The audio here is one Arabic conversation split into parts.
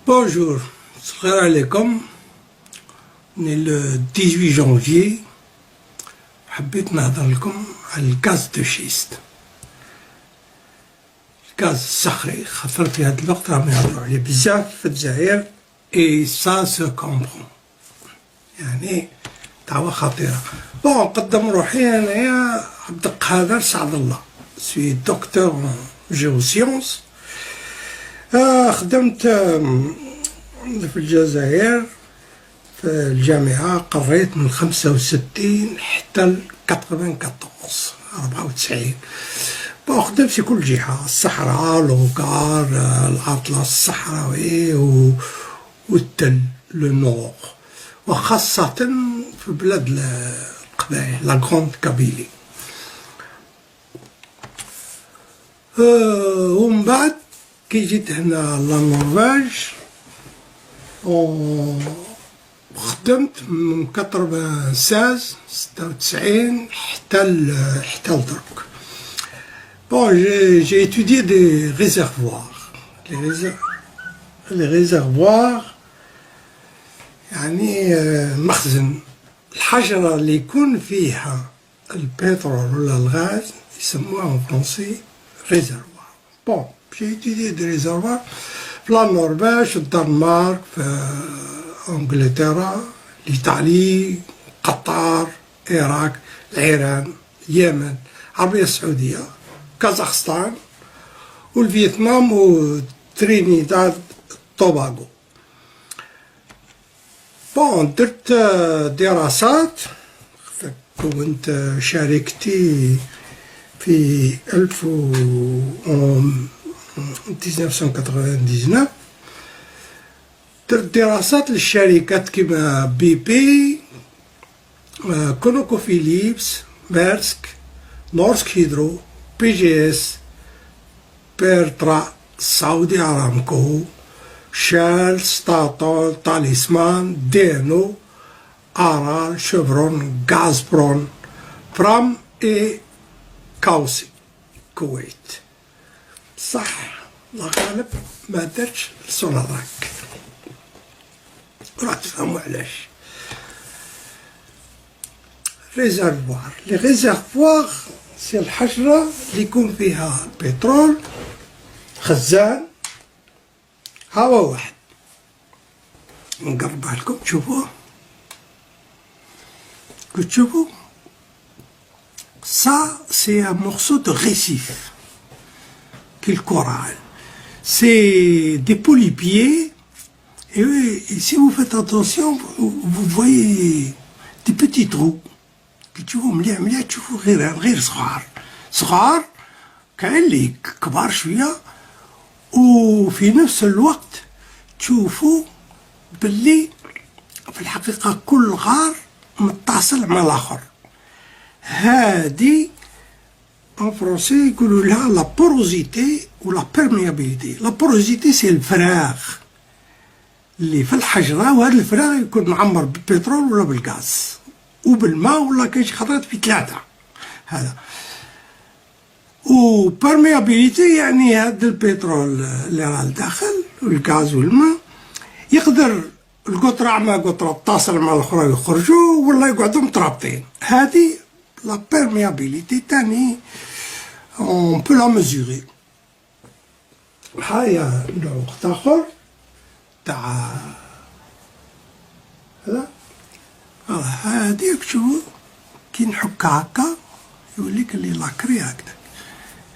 Bonjour, salam alaikum. On est le 18 janvier. حبيت نهضر لكم على الغاز دو شيست. الغاز الصخري خاطر في هذا الوقت راهم يهضروا عليه بزاف في الجزائر اي سا سو كومبرون. يعني دعوة خطيرة. بون نقدم روحي انايا عبد القادر سعد الله. سوي دكتور جيوسيونس. خدمت في الجزائر في الجامعة، قريت من 65 حتى 94. بون خدمت في كل جهة، الصحراء، لوكار، الأطلس الصحراوي والتل لو نور، وخاصة في بلاد القبائل لا غروند كابيلي. ومن بعد كي جيت هنا للنرويج خدمت من 96 حتى لدرك. Bon, j'ai étudié des réservoirs. Les réservoirs يعني مخزن الحجرة اللي يكون فيها البترول ولا الغاز يسموها en français réservoir. Bon, j'ai étudié des réservoirs في la Norvège, في الدنمارك، في انجلترا، ايطالي، قطر، العراق، العراق، اليمن، العربية السعودية، كازاخستان والفيتنام وترينيداد توباغو. بون درت دراسات، كونت شاركتي في 1999 درت دراسات للشركات كيما بي بي، كونوكو فيليبس، ميرسك، نورسك هيدرو، بي جي اس، بيرترا، سعودي ارامكو، شال، ستاتول، تاليسمان، دينو، ارال، شيفرون، غازبرون، برام اي كاوسي كويت. صح الله غالب ما درتش سوناراك، راح تفهموا علاش. ريزرفوار، لي ريزرفوار سي الحجرة اللي يكون فيها بترول، خزان. ها هو واحد نقربه لكم تشوفوه، كي تشوفوا ça c'est un morceau de récif qui est le corail. C'est des polypiers et si vous faites attention vous voyez des petits trous. كي تشوفوا مليح مليح تشوفوا غير صغار كاين اللي كبار شوية، وفي نفس الوقت تشوفوا باللي في الحقيقة كل غار متصل مع الآخر. هادي en français يقولوا لها لا بوروزيتي ولا بيرميابيليتي. لا بوروزيتي سي الفراغ اللي في الحجرة، وهذا الفراغ يكون معمر بالبترول ولا بالغاز وبالماء ولا كاين شي خطرات في ثلاثة. هذا و بيرميابيليتي يعني هذا البترول اللي راه لداخل والغاز والماء يقدر القطرة مع قطرة تتصل مع الأخرى يخرجوا ولا يقعدوا مترابطين. هذه لا بيرميابيليتي تاني on peut la mesurer. هاهي نوع وقت آخر تاع هذا. هاديك تشوفوا كي نحكها هكا يوليك اللي لاكري هكذا.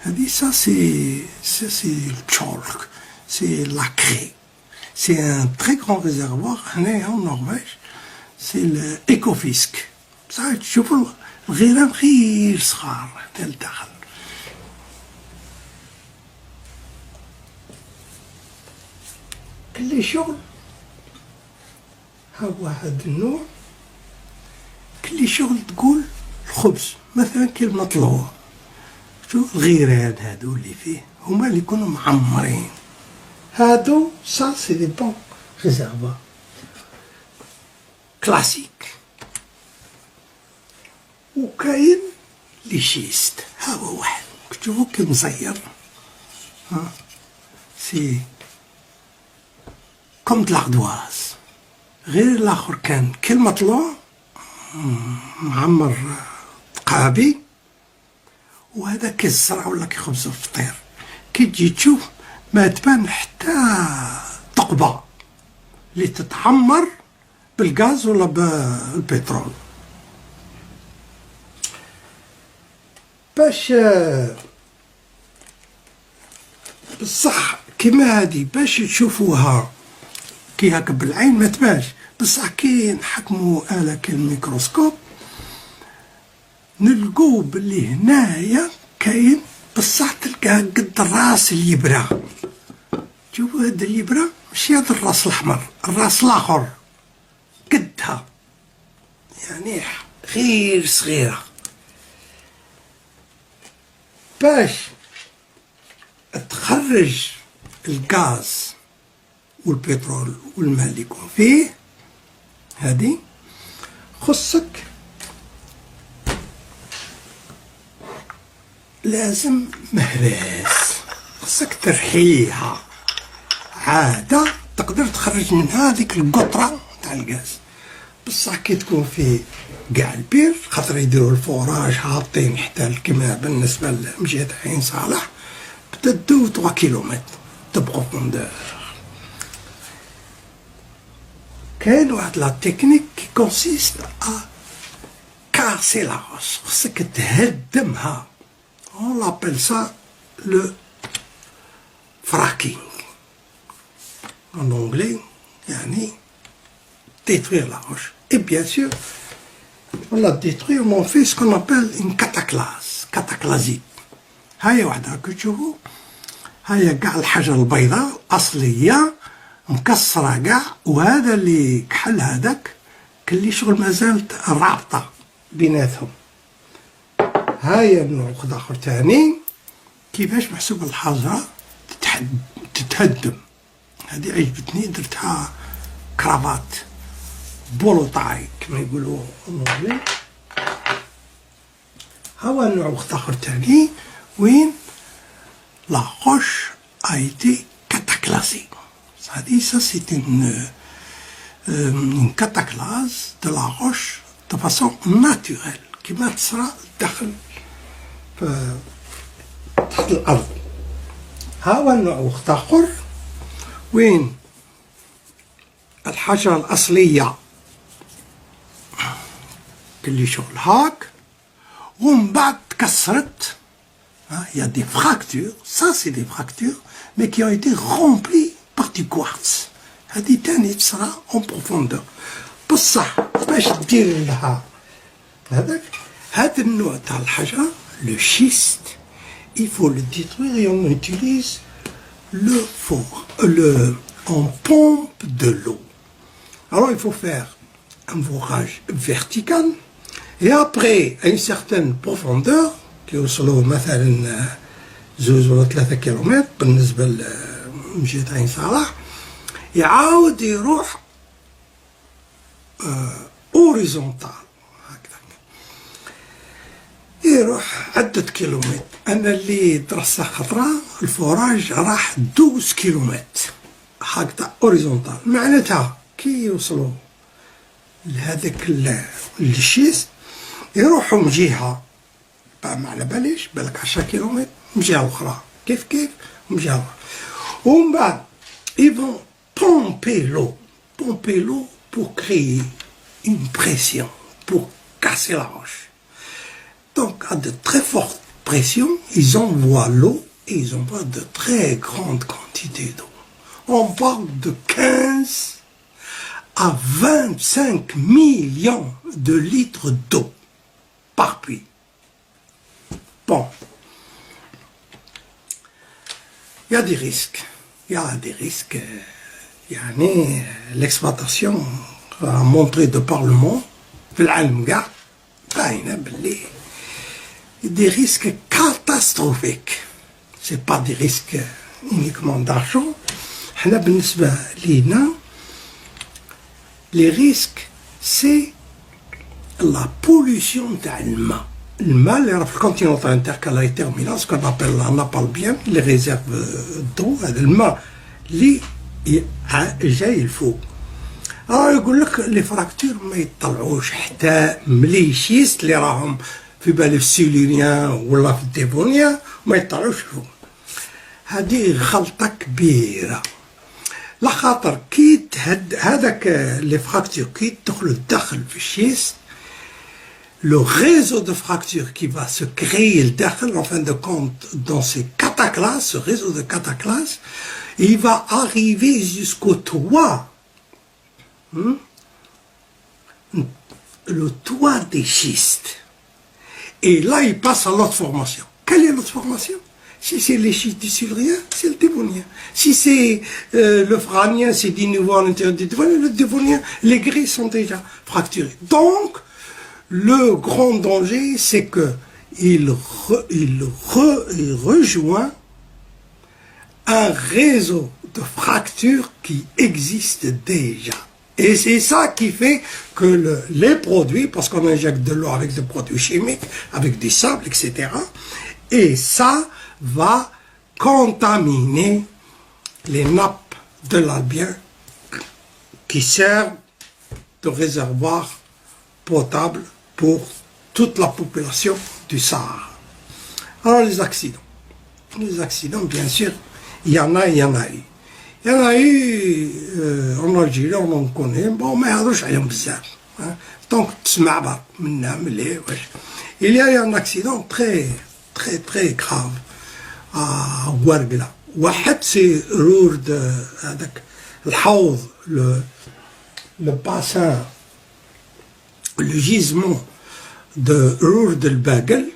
هادي سي التشولك، سي لاكري. C'est un très grand réservoir هنايا en Norvège. C'est l'Ecofisk. صح تشوفوا الغيران غير صغار حتى لداخل. كل شغل ها واحد النوع، كل شغل تقول الخبز مثلا كلمة طلوع. شوف الغيران هادو اللي فيه هما اللي يكونوا معمرين. هادو سا سي دي بون ريزرفوار كلاسيك. وكاين لي شيست، ها هو واحد تشوفو كي مزير. ها سي كوم لاردواز. غير الاخر كان كل مطلوع معمر قابي، وهذا كيزرع ولا كيخبزو في الفطير. كي تجي تشوف ما تبان حتى ثقبة اللي تتعمر بالغاز ولا بالبترول. باش بصح كيما هادي باش تشوفوها كي هاك بالعين ما تبانش، بصح كي نحكمو آلة كالميكروسكوب نلقو بلي هنايا كاين بصح تلقاها قد راس اليبرة. شوفوا هاد اليبرة ماشي هاد الراس الأحمر، الراس الآخر قدها، يعني غير صغيرة. باش تخرج الغاز والبترول والماء اللي يكون فيه هادي خصك لازم مهراس، خصك ترحيها عادة تقدر تخرج من هذيك القطرة تاع الغاز. بصح كي تكون فيه قاع البير خاطر يديروا الفوراج هابطين حتى كيما بالنسبة لمجهة عين صالح بدو 3 كيلومتر دو بروفوندور. كاين واحد لا تكنيك كي كونسيست ا كاسي لا روش، خصك تهدمها. on l'appelle ça le fracking en anglais، يعني détruire la roche. Et bien sûr on la détruit, on fait ce qu'on appelle une cataclasie. هاي وحدها كي تشوفوا هاي قاع الحجر البيضاء الأصلية مكسرة قاع، وهذا اللي كحل هذاك كلي شغل مازالت رابطة بيناتهم. هاي النوع آخر تاني كيفاش محسوب الحجرة تتهدم. هذه عجبتني، درتها كرافات بولوطاي كما يقولوا الانجلي. هو النوع آخر تاني وين لا روche a été cataclasée. Ça c'est une cataclase de la roche de façon naturelle كما تصرى داخل تحت الأرض. هو النوع آخر وين الحجرة الأصلية كلي شغل هاك ومن بعد تكسرت. Il y a des fractures, ça c'est des fractures, mais qui ont été remplies par du quartz. هذه تاني تصرى en profondeur. بصح باش دير لها هذاك هذا النوع تاع الحجرة le schiste، il faut le détruire et on utilise on pompe de l'eau. Alors il faut faire un forage vertical et après à une certaine profondeur يوصلوا مثلا 2 ولا 3 كيلومتر بالنسبة لمجهة عين صالح، يعاود يروح اوريزونتال هكذا، يروح عدة كيلومتر. أنا اللي درسته خطرة الفوراج راح 12 كيلومتر هكذا اوريزونتال. معناتها كي يوصلوا لهذاك الشيست يروحوا من جهة ما على باليش، بالك 10 كيلومتر من جهة أخرى، كيف من جهة أخرى. ومن بعد ils vont pomper l'eau pour créer une pression, pour casser la roche. Donc à de très fortes pressions, ils envoient l'eau et ils envoient de très grandes quantités d'eau. On parle de 15 à 25 millions de litres d'eau par puits. Bon, il y a des risques. يعني l'exploitation a montré de par le monde في العالم كاع باينة باللي des risques catastrophiques. C'est pas des risques uniquement d'argent. حنا بالنسبة لينا les risques c'est la pollution تاع الماء. الماء اللي راه في الكونتينونتال انتركالاريتيرمينال سكون ابل ان ابال بيان لي ريزيرف دو. هذا الماء اللي جاي الفوق. يقول لك لي فراكتور ما يطلعوش حتى مليشيست اللي راهم في بالي في السيلينيان ولا في الديفونيان ما يطلعوش فوق. هذه غلطة كبيرة، لخاطر كي هذاك لي فراكتور كي يدخلوا الداخل في الشيست، le réseau de fractures qui va se créer en fin de compte dans ces cataclasses, ce réseau de cataclasses, il va arriver jusqu'au toit, le toit des schistes. Et là, il passe à l'autre formation. Quelle est l'autre formation? Si c'est les schistes du sylvrien, c'est le dévonien. Si c'est le franien, c'est du niveau à l'intérieur du dévonien, le dévonien, les grilles sont déjà fracturées. Donc, le grand danger, c'est qu'il rejoint un réseau de fractures qui existe déjà. Et c'est ça qui fait que les produits, parce qu'on injecte de l'eau avec des produits chimiques, avec du sable, etc., et ça va contaminer les nappes de l'albien qui servent de réservoir potable pour toute la population du Sahara. Alors les accidents, bien sûr, il y en a eu. Il y en a eu en Algérie, on en connaît, bon, mais donc, il y a eu un accident très grave à Ouargla. واحد c'est Rourde, le bassin, le gisement de Rourde el-Bagel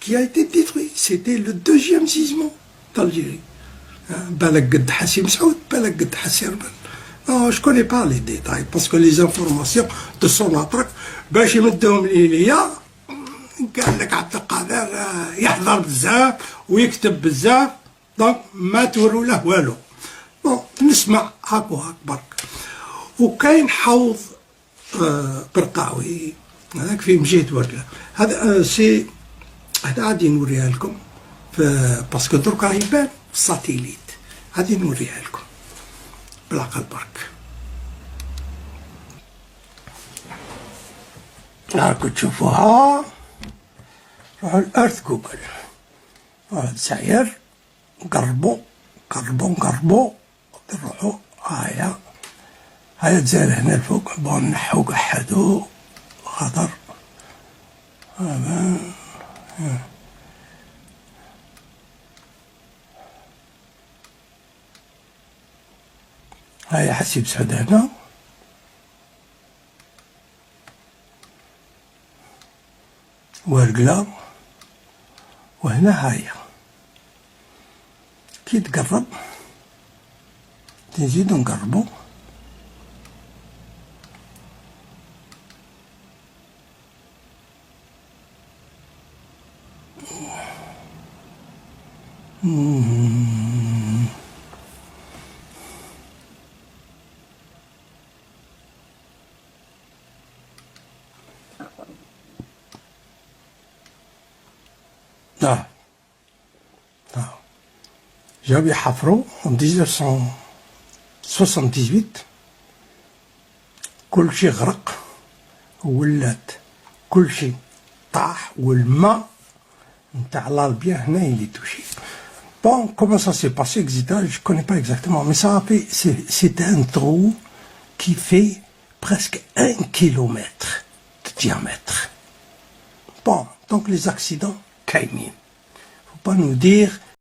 qui a été détruit. C'était le deuxième gisement d'Algérie. Balak Hassim Saoud, Balak Hassim. Non, je ne connais pas les détails parce que les informations de son attaque, باش يمدهم ليا قال لك عبد القادر يحضر بزاف ويكتب بزاف دونك ما توروا له والو. بون نسمع هاك وهاك برك. وكاين حوض قرقاوي هذاك في مجيت ورقه. هذا هذا غادي نوريها لكم باسكو درك راه يبان في الساتيليت. غادي نوريها لكم بالعقل برك. راكم تشوفوها، روحوا الارث جوجل، روحوا لسعير قربوا نروحوا هاي تزال هنا الفوق، بون نحو قحدو خطر. هاي حسيب سعود هنا، ورقلة، وهنا هاي كي تقرب تنزيدو نقربو جاو يحفروا en 1978 كل شي غرق ولات كل شي طاح والماء نتاع l'Albien هنا il est touché. Bon, comment ça s'est passé, etc. Je ne connais pas exactement, mais ça a fait, c'est un trou qui fait presque 1 kilomètre de diamètre. Bon, donc les accidents, il ne faut pas nous dire